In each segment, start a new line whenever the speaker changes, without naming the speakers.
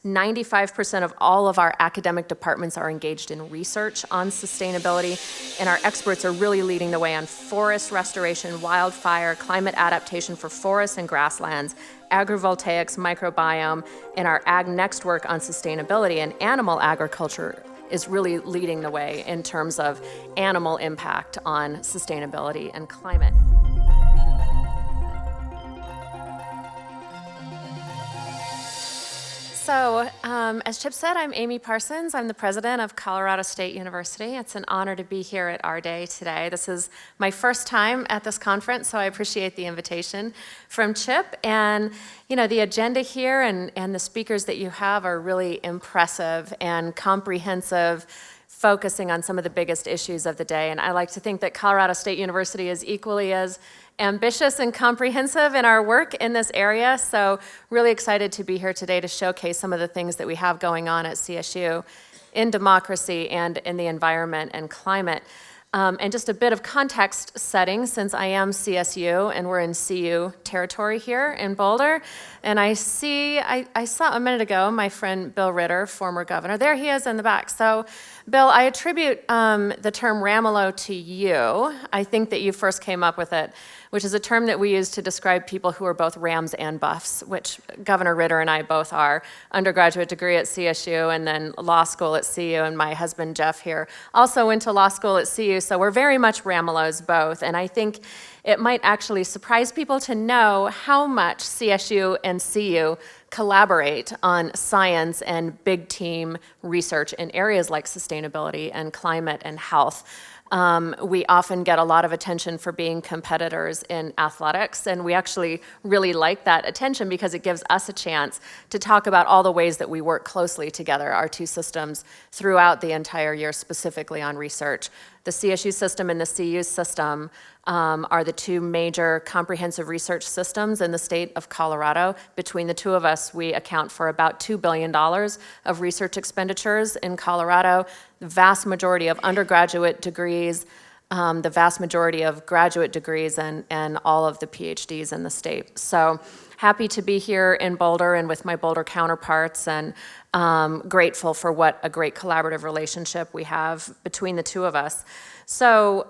95% of all of our academic departments are engaged in research on sustainability, and our experts are really leading the way on forest restoration, wildfire, climate adaptation for forests and grasslands, agrivoltaics, microbiome, and our Ag Next work on sustainability and animal agriculture is really leading the way in terms of animal impact on sustainability and climate. So, as Chip said, I'm Amy Parsons. I'm the president of Colorado State University. It's an honor to be here at AREDAY today. This is my first time at this conference, so I appreciate the invitation from Chip. And, you know, the agenda here and the speakers that you have are really impressive and comprehensive, focusing on some of the biggest issues of the day. And I like to think that Colorado State University is equally as ambitious and comprehensive in our work in this area. So really excited to be here today to showcase some of the things that we have going on at CSU in democracy and in the environment and climate. And just a bit of context setting, since I am CSU and we're in CU territory here in Boulder. And I saw a minute ago my friend Bill Ritter, former governor. There he is in the back. So Bill, I attribute the term Ramelow to you. I think that you first came up with it, which is a term that we use to describe people who are both Rams and Buffs, which Governor Ritter and I both are. Undergraduate degree at CSU and then law school at CU, and my husband Jeff here also went to law school at CU, so we're very much Ramelows both. And I think it might actually surprise people to know how much CSU and CU collaborate on science and big team research in areas like sustainability and climate and health. We often get a lot of attention for being competitors in athletics, and we actually really like that attention because it gives us a chance to talk about all the ways that we work closely together, our two systems, throughout the entire year, specifically on research. The CSU system and the CU system are the two major comprehensive research systems in the state of Colorado. Between the two of us, we account for about $2 billion of research expenditures in Colorado. The vast majority of undergraduate degrees, the vast majority of graduate degrees, and all of the PhDs in the state. So happy to be here in Boulder and with my Boulder counterparts, and grateful for what a great collaborative relationship we have between the two of us. So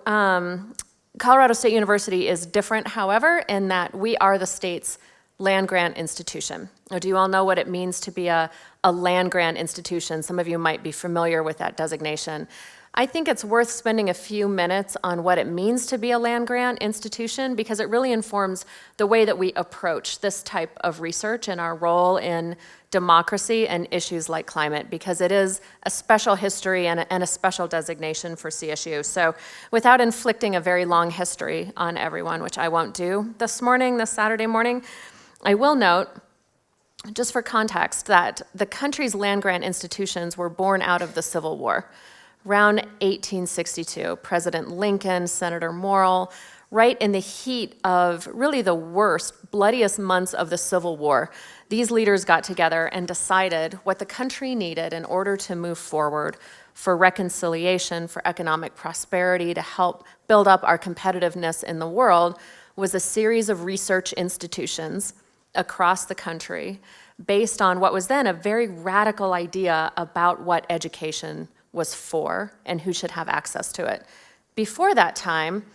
Colorado State University is different, however, in that we are the state's land-grant institution. Now, do you all know what it means to be a land-grant institution? Some of you might be familiar with that designation. I think it's worth spending a few minutes on what it means to be a land-grant institution, because it really informs the way that we approach this type of research and our role in democracy and issues like climate, because it is a special history and a special designation for CSU. So without inflicting a very long history on everyone, which I won't do this Saturday morning, I will note, just for context, that the country's land-grant institutions were born out of the Civil War. Around 1862, President Lincoln, Senator Morrill, right in the heat of really the worst, bloodiest months of the Civil War, these leaders got together and decided what the country needed in order to move forward for reconciliation, for economic prosperity, to help build up our competitiveness in the world, was a series of research institutions across the country based on what was then a very radical idea about what education was for and who should have access to it. Before that time,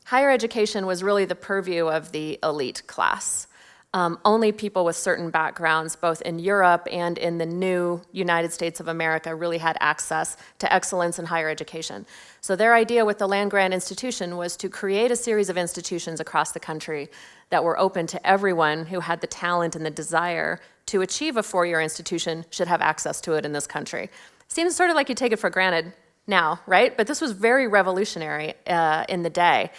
higher education was really the purview of the elite class. Only people with certain backgrounds, both in Europe and in the new United States of America, really had access to excellence in higher education. So their idea with the land-grant institution was to create a series of institutions across the country that were open to everyone who had the talent and the desire to achieve a four-year institution should have access to it in this country. Seems sort of like you take it for granted now, right? But this was very revolutionary in the day.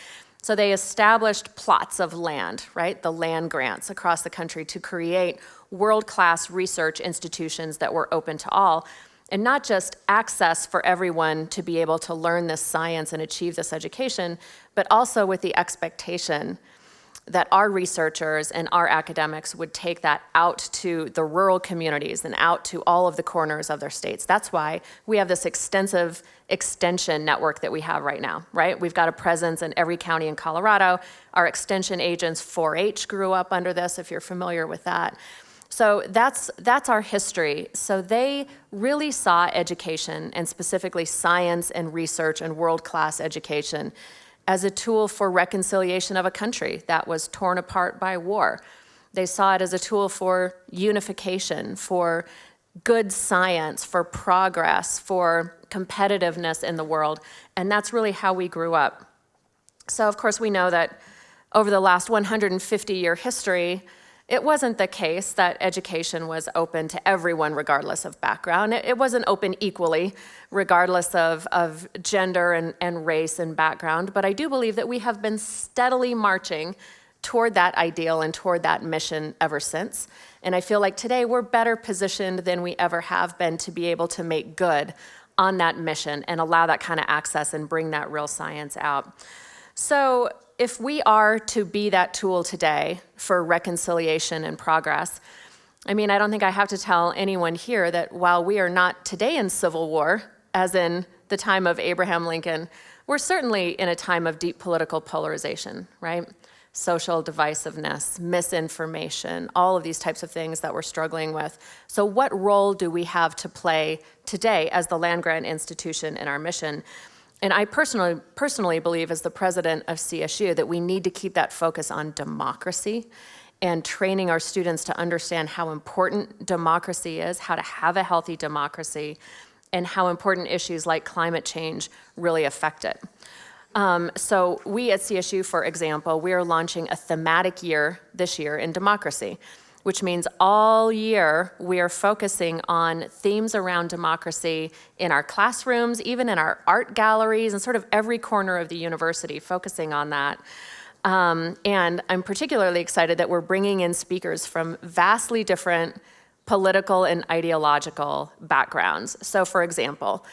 So they established plots of land, right? The land grants across the country to create world-class research institutions that were open to all. And not just access for everyone to be able to learn this science and achieve this education, but also with the expectation that our researchers and our academics would take that out to the rural communities and out to all of the corners of their states. That's why we have this extensive extension network that we have right now, right? We've got a presence in every county in Colorado. Our extension agents, 4-H, grew up under this, if you're familiar with that. So that's our history. So they really saw education, and specifically science and research and world-class education, as a tool for reconciliation of a country that was torn apart by war. They saw it as a tool for unification, for good science, for progress, for competitiveness in the world, and that's really how we grew up. So of course we know that over the last 150-year history, it wasn't the case that education was open to everyone regardless of background. It wasn't open equally regardless of gender and race and background, but I do believe that we have been steadily marching toward that ideal and toward that mission ever since. And I feel like today we're better positioned than we ever have been to be able to make good on that mission and allow that kind of access and bring that real science out. So if we are to be that tool today for reconciliation and progress, I mean, I don't think I have to tell anyone here that while we are not today in civil war, as in the time of Abraham Lincoln, we're certainly in a time of deep political polarization, right? Social divisiveness, misinformation, all of these types of things that we're struggling with. So what role do we have to play today as the land-grant institution in our mission? And I personally believe, as the president of CSU, that we need to keep that focus on democracy and training our students to understand how important democracy is, how to have a healthy democracy, and how important issues like climate change really affect it. So we at CSU, for example, we are launching a thematic year this year in democracy, which means all year we are focusing on themes around democracy in our classrooms, even in our art galleries, and sort of every corner of the university, focusing on that. And I'm particularly excited that we're bringing in speakers from vastly different political and ideological backgrounds. So for example,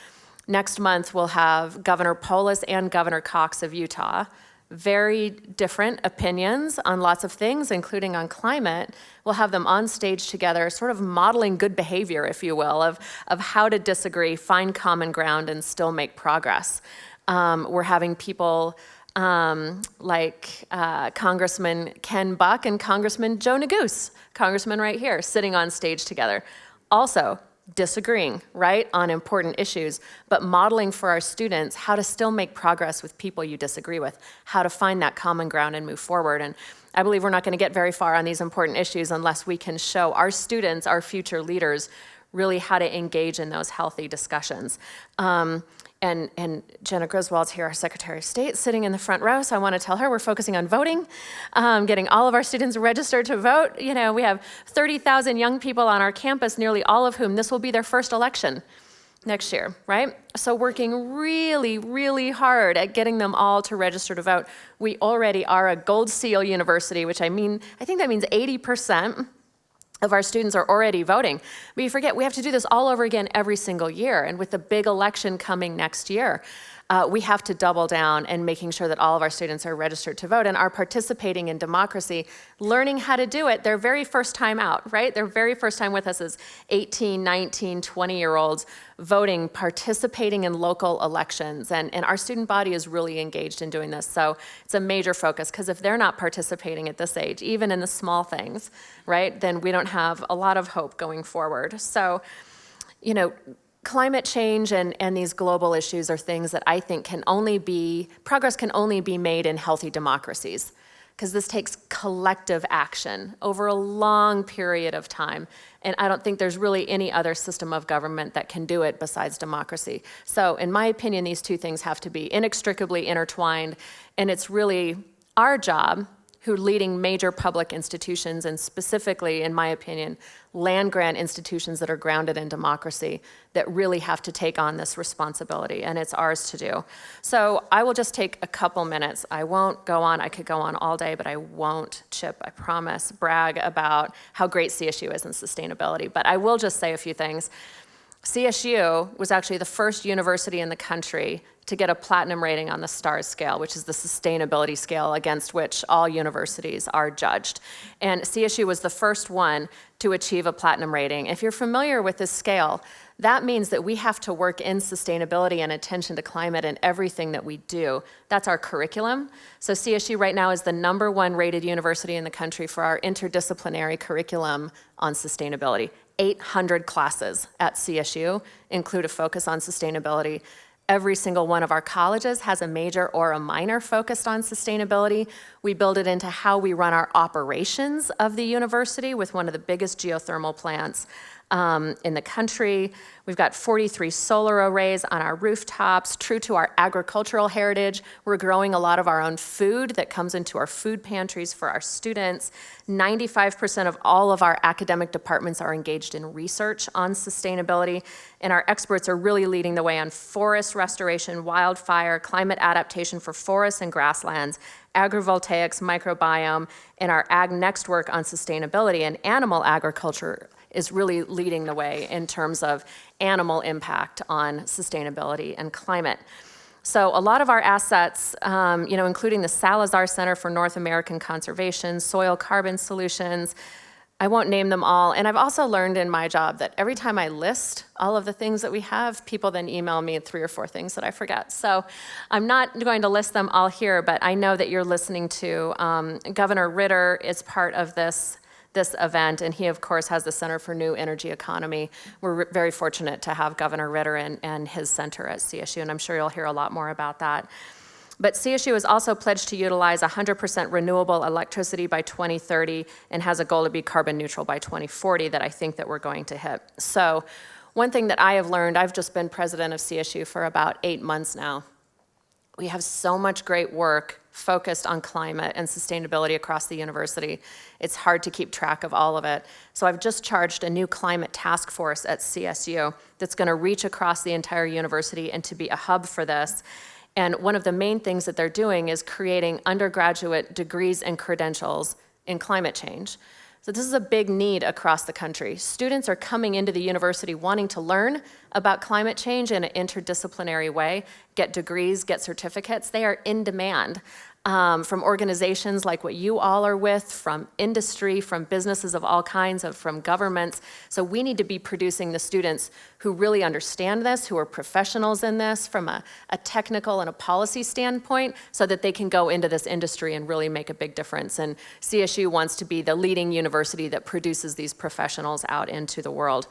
next month we'll have Governor Polis and Governor Cox of Utah. Very different opinions on lots of things, including on climate. We'll have them on stage together, sort of modeling good behavior, if you will, of how to disagree, find common ground, and still make progress. We're having people like Congressman Ken Buck and Congressman Joe Neguse, congressman right here, sitting on stage together. Also, disagreeing, right, on important issues, but modeling for our students how to still make progress with people you disagree with, how to find that common ground and move forward. And I believe we're not going to get very far on these important issues unless we can show our students, our future leaders, really how to engage in those healthy discussions. And Jenna Griswold's here, our Secretary of State, sitting in the front row, so I want to tell her we're focusing on voting, getting all of our students registered to vote. You know, we have 30,000 young people on our campus, nearly all of whom this will be their first election next year, right? So working really, really hard at getting them all to register to vote. We already are a Gold Seal university, which I think that means 80% of our students are already voting. But you forget, we have to do this all over again every single year. And with the big election coming next year, we have to double down and making sure that all of our students are registered to vote and are participating in democracy, learning how to do it their very first time out, right? Their very first time with us as 18, 19, 20-year-olds voting, participating in local elections. And our student body is really engaged in doing this. So it's a major focus, because if they're not participating at this age, even in the small things, right, then we don't have a lot of hope going forward. So, you know, climate change and these global issues are things that I think progress can only be made in healthy democracies, because this takes collective action over a long period of time. And I don't think there's really any other system of government that can do it besides democracy. So in my opinion, these two things have to be inextricably intertwined, and it's really our job, who leading major public institutions, and specifically, in my opinion, land-grant institutions that are grounded in democracy, that really have to take on this responsibility, and it's ours to do. So I will just take a couple minutes. I won't go on. I could go on all day, but I won't, Chip, I promise, brag about how great CSU is in sustainability. But I will just say a few things. CSU was actually the first university in the country to get a platinum rating on the STARS scale, which is the sustainability scale against which all universities are judged. And CSU was the first one to achieve a platinum rating. If you're familiar with this scale, that means that we have to work in sustainability and attention to climate in everything that we do. That's our curriculum. So CSU right now is the #1 rated university in the country for our interdisciplinary curriculum on sustainability. 800 classes at CSU include a focus on sustainability. Every single one of our colleges has a major or a minor focused on sustainability. We build it into how we run our operations of the university with one of the biggest geothermal plants in the country. We've got 43 solar arrays on our rooftops. True to our agricultural heritage, we're growing a lot of our own food that comes into our food pantries for our students. 95% of all of our academic departments are engaged in research on sustainability, and our experts are really leading the way on forest restoration, wildfire, climate adaptation for forests and grasslands, agrivoltaics, microbiome, and our Ag Next work on sustainability and animal agriculture is really leading the way in terms of animal impact on sustainability and climate. So a lot of our assets, including the Salazar Center for North American Conservation, soil carbon solutions, I won't name them all. And I've also learned in my job that every time I list all of the things that we have, people then email me 3 or 4 things that I forget. So I'm not going to list them all here, but I know that you're listening to Governor Ritter is part of this event, and he, of course, has the Center for New Energy Economy. We're very fortunate to have Governor Ritter and his center at CSU, and I'm sure you'll hear a lot more about that. But CSU has also pledged to utilize 100% renewable electricity by 2030 and has a goal to be carbon neutral by 2040 that I think that we're going to hit. So one thing that I have learned, I've just been president of CSU for about 8 months now. We have so much great work focused on climate and sustainability across the university. It's hard to keep track of all of it. So I've just charged a new climate task force at CSU that's going to reach across the entire university and to be a hub for this. And one of the main things that they're doing is creating undergraduate degrees and credentials in climate change. So this is a big need across the country. Students are coming into the university wanting to learn about climate change in an interdisciplinary way, get degrees, get certificates. They are in demand from organizations like what you all are with, from industry, from businesses of all kinds, from governments. So we need to be producing the students who really understand this, who are professionals in this from a technical and a policy standpoint, so that they can go into this industry and really make a big difference. And CSU wants to be the leading university that produces these professionals out into the world.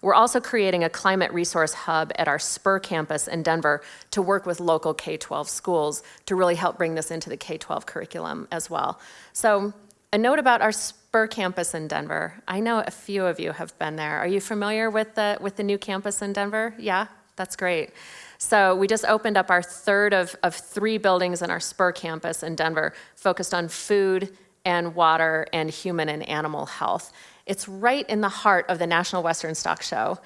We're also creating a climate resource hub at our Spur campus in Denver to work with local K-12 schools to really help bring this into the K-12 curriculum as well. So a note about our Spur campus in Denver. I know a few of you have been there. Are you familiar with the new campus in Denver? Yeah, that's great. So we just opened up our third of 3 buildings in our Spur campus in Denver, focused on food and water and human and animal health. It's right in the heart of the National Western Stock Show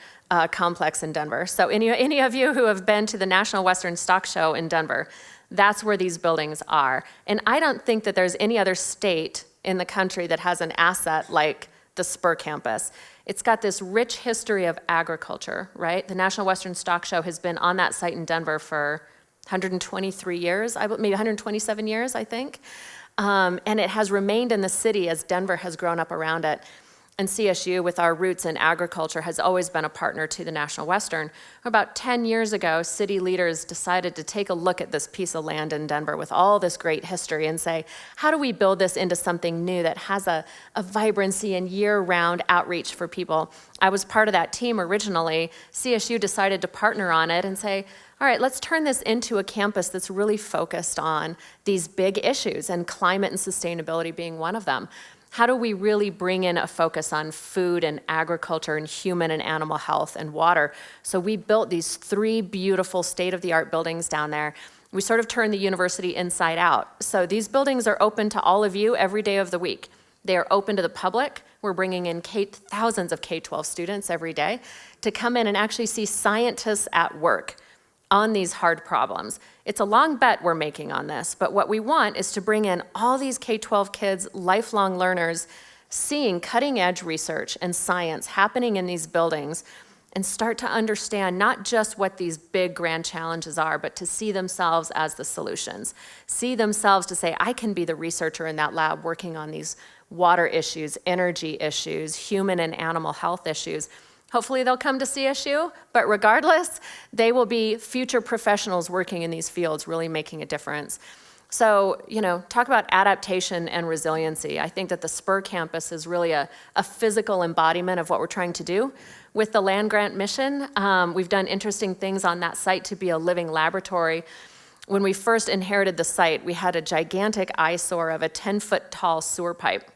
complex in Denver. So any of you who have been to the National Western Stock Show in Denver, that's where these buildings are. And I don't think that there's any other state in the country that has an asset like the Spur campus. It's got this rich history of agriculture, right? The National Western Stock Show has been on that site in Denver for 123 years, maybe 127 years, I think. And it has remained in the city as Denver has grown up around it. And CSU, with our roots in agriculture, has always been a partner to the National Western. About 10 years ago, city leaders decided to take a look at this piece of land in Denver with all this great history and say, how do we build this into something new that has a vibrancy and year-round outreach for people? I was part of that team originally. CSU decided to partner on it and say, all right, let's turn this into a campus that's really focused on these big issues, and climate and sustainability being one of them. How do we really bring in a focus on food and agriculture and human and animal health and water? So we built these 3 beautiful state-of-the-art buildings down there. We sort of turned the university inside out. So these buildings are open to all of you every day of the week. They are open to the public. We're bringing in thousands of K-12 students every day to come in and actually see scientists at work on these hard problems. It's a long bet we're making on this, but what we want is to bring in all these K-12 kids, lifelong learners, seeing cutting edge research and science happening in these buildings, and start to understand not just what these big grand challenges are, but to see themselves as the solutions. See themselves to say, I can be the researcher in that lab working on these water issues, energy issues, human and animal health issues. Hopefully they'll come to CSU, but regardless, they will be future professionals working in these fields, really making a difference. So, talk about adaptation and resiliency. I think that the Spur campus is really a physical embodiment of what we're trying to do. With the land grant mission, we've done interesting things on that site to be a living laboratory. When we first inherited the site, we had a gigantic eyesore of a 10-foot tall sewer pipe.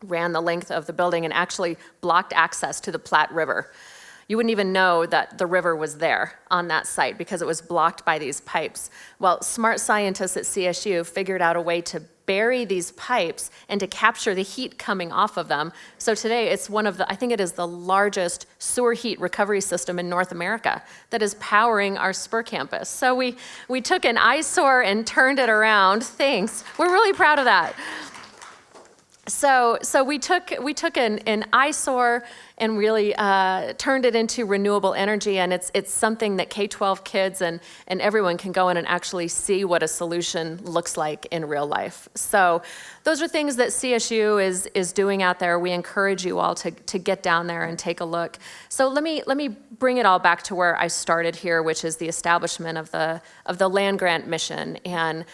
Ran the length of the building and actually blocked access to the Platte River. You wouldn't even know that the river was there on that site because it was blocked by these pipes. Well, smart scientists at CSU figured out a way to bury these pipes and to capture the heat coming off of them. So today it's I think it is the largest sewer heat recovery system in North America that is powering our Spur campus. So we took an eyesore and turned it around. Thanks. We're really proud of that. So we took an eyesore and really turned it into renewable energy, and it's something that K-12 kids and everyone can go in and actually see what a solution looks like in real life. So those are things that CSU is doing out there. We encourage you all to get down there and take a look. So let me bring it all back to where I started here, which is the establishment of the land grant mission and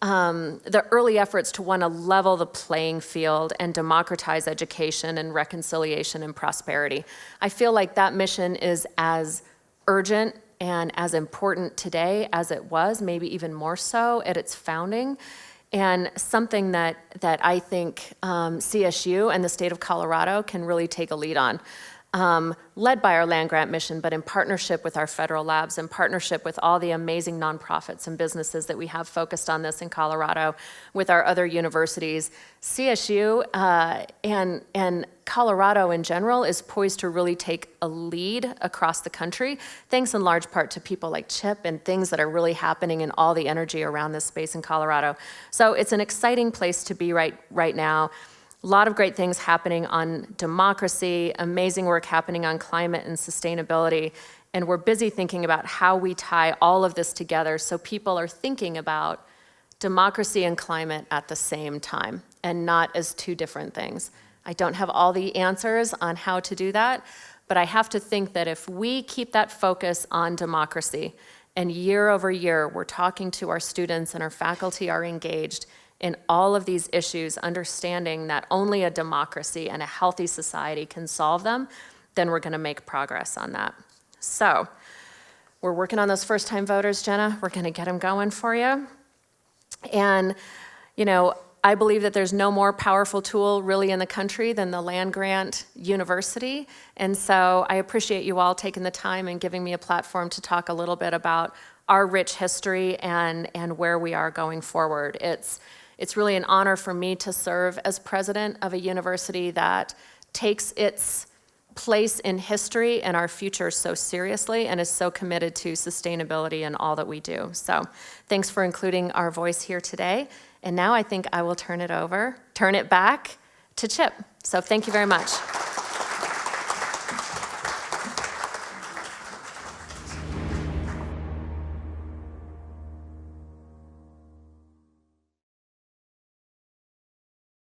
the early efforts to want to level the playing field and democratize education and reconciliation and prosperity. I feel like that mission is as urgent and as important today as it was, maybe even more so at its founding, and something that I think CSU and the state of Colorado can really take a lead on. Led by our land grant mission, but in partnership with our federal labs, in partnership with all the amazing nonprofits and businesses that we have focused on this in Colorado, with our other universities. CSU and Colorado in general is poised to really take a lead across the country, thanks in large part to people like Chip and things that are really happening in all the energy around this space in Colorado. So it's an exciting place to be right now. A lot of great things happening on democracy, amazing work happening on climate and sustainability, and we're busy thinking about how we tie all of this together so people are thinking about democracy and climate at the same time and not as two different things. I don't have all the answers on how to do that, but I have to think that if we keep that focus on democracy and year over year we're talking to our students and our faculty are engaged in all of these issues, understanding that only a democracy and a healthy society can solve them, then we're gonna make progress on that. So, we're working on those first-time voters, Jenna. We're gonna get them going for you. And, I believe that there's no more powerful tool really in the country than the land grant university. And so I appreciate you all taking the time and giving me a platform to talk a little bit about our rich history and where we are going forward. It's really an honor for me to serve as president of a university that takes its place in history and our future so seriously and is so committed to sustainability in all that we do. So thanks for including our voice here today. And now I think I will turn it back to Chip. So thank you very much.